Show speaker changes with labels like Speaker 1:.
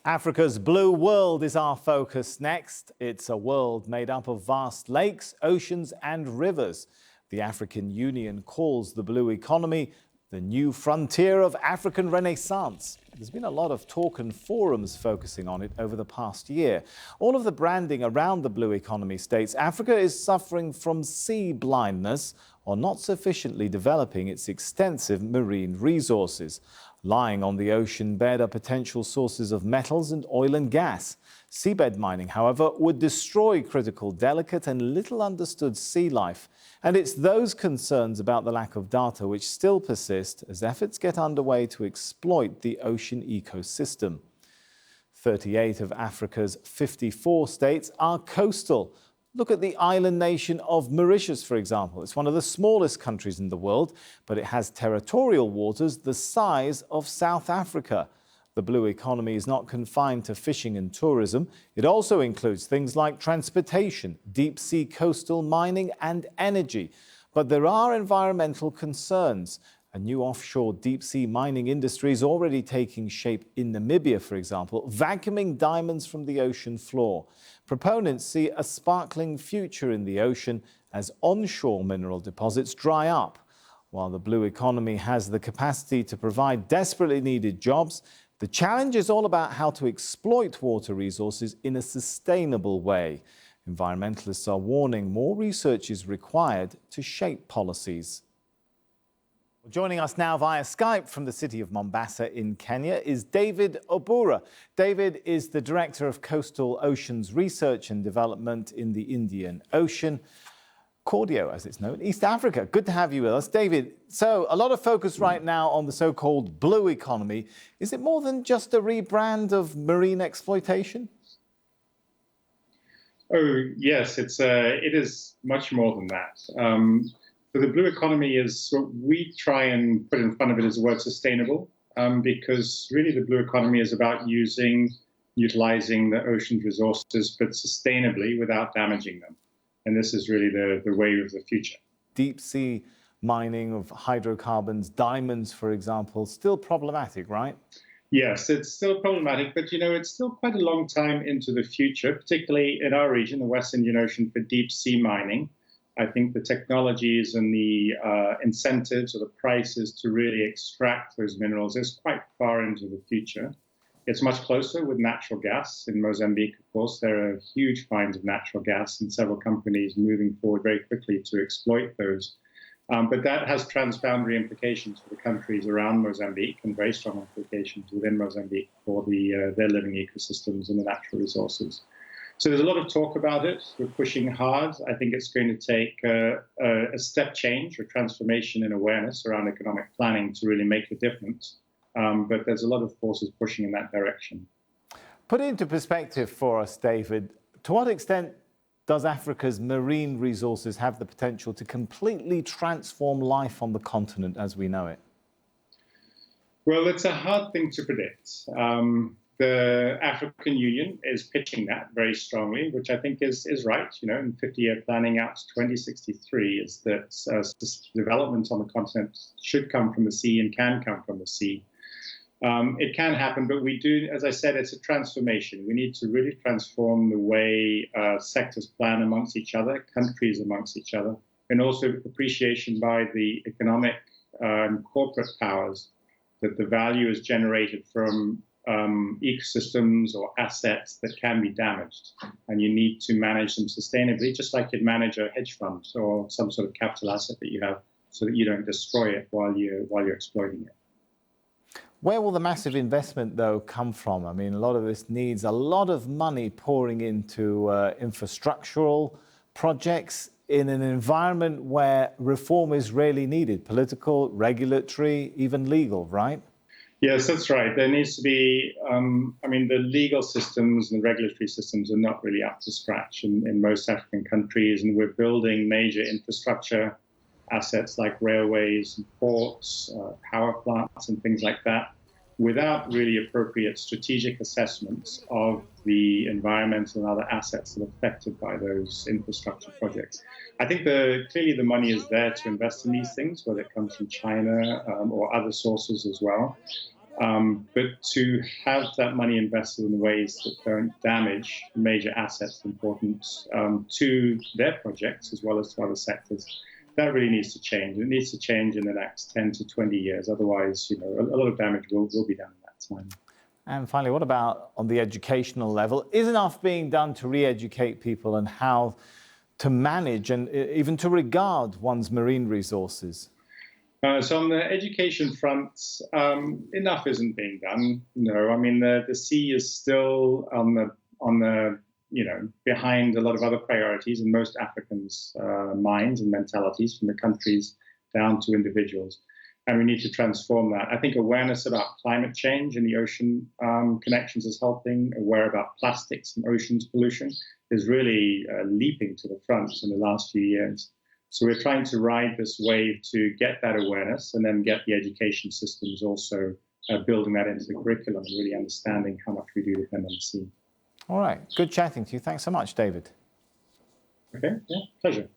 Speaker 1: Africa's blue world is our focus next. It's a world made up of vast lakes, oceans and rivers. The African Union calls the blue economy the new frontier of African Renaissance. There's been a lot of talk and forums focusing on it over the past year. All of the branding around the blue economy states Africa is suffering from sea blindness or not sufficiently developing its extensive marine resources. Lying on the ocean bed are potential sources of metals and oil and gas. Seabed mining, however, would destroy critical, delicate and little understood sea life. And it's those concerns about the lack of data which still persist as efforts get underway to exploit the ocean ecosystem. 38 of Africa's 54 states are coastal. Look at the island nation of Mauritius, for example. It's one of the smallest countries in the world, but it has territorial waters the size of South Africa. The blue economy is not confined to fishing and tourism. It also includes things like transportation, deep-sea coastal mining and energy. But there are environmental concerns. A new offshore deep-sea mining industry is already taking shape in Namibia, for example, vacuuming diamonds from the ocean floor. Proponents see a sparkling future in the ocean as onshore mineral deposits dry up. While the blue economy has the capacity to provide desperately needed jobs, the challenge is all about how to exploit water resources in a sustainable way. Environmentalists are warning more research is required to shape policies. Joining us now via Skype from the city of Mombasa in Kenya is David Obura. David is the Director of Coastal Oceans Research and Development in the Indian Ocean. Cordio, as it's known, East Africa. Good to have you with us. David, so a lot of focus right now on the so-called blue economy. Is it more than just a rebrand of marine exploitation?
Speaker 2: Oh, yes, it is much more than that. So the blue economy is what we try and put in front of it as the word sustainable, because really the blue economy is about utilizing the ocean's resources, but sustainably without damaging them. And this is really the wave of the future.
Speaker 1: Deep sea mining of hydrocarbons, diamonds, for example, still problematic, right?
Speaker 2: Yes, it's still problematic, but it's still quite a long time into the future, particularly in our region, the West Indian Ocean, for deep sea mining. I think the technologies and the incentives or the prices to really extract those minerals is quite far into the future. It's much closer with natural gas. In Mozambique, of course, there are huge finds of natural gas and several companies moving forward very quickly to exploit those. But that has transboundary implications for the countries around Mozambique and very strong implications within Mozambique for their living ecosystems and the natural resources. So there's a lot of talk about it. We're pushing hard. I think it's going to take a step change or transformation in awareness around economic planning to really make a difference. But there's a lot of forces pushing in that direction.
Speaker 1: Put it into perspective for us, David. To what extent does Africa's marine resources have the potential to completely transform life on the continent as we know it?
Speaker 2: Well, it's a hard thing to predict. The African Union is pitching that very strongly, which I think is right. In 50-year planning out to 2063 is that development on the continent should come from the sea and can come from the sea. It can happen, but we do, as I said, it's a transformation. We need to really transform the way sectors plan amongst each other, countries amongst each other, and also appreciation by the economic and corporate powers that the value is generated from ecosystems or assets that can be damaged. And you need to manage them sustainably, just like you'd manage a hedge fund or some sort of capital asset that you have so that you don't destroy it while you're exploiting it.
Speaker 1: Where will the massive investment, though, come from? I mean, a lot of this needs a lot of money pouring into infrastructural projects in an environment where reform is really needed, political, regulatory, even legal, right?
Speaker 2: Yes, that's right. There needs to be, the legal systems and the regulatory systems are not really up to scratch in most African countries, and we're building major infrastructure assets like railways and ports, power plants and things like that, without really appropriate strategic assessments of the environmental and other assets that are affected by those infrastructure projects. I think clearly the money is there to invest in these things, whether it comes from China or other sources as well. But to have that money invested in ways that don't damage major assets important to their projects as well as to other sectors, that really needs to change. It needs to change in the next 10 to 20 years. Otherwise, a lot of damage will be done in that time.
Speaker 1: And finally, what about on the educational level? Is enough being done to re-educate people and how to manage and even to regard one's marine resources?
Speaker 2: So on the education front, enough isn't being done. No, I mean the sea is still on the behind a lot of other priorities in most Africans' minds and mentalities, from the countries down to individuals, and we need to transform that. I think awareness about climate change and the ocean connections is helping. Aware about plastics and oceans pollution is really leaping to the front in the last few years. So we're trying to ride this wave to get that awareness and then get the education systems also building that into the curriculum and really understanding how much we do depend on the sea.
Speaker 1: All right. Good chatting to you. Thanks so much, David.
Speaker 2: Okay. Yeah. Pleasure.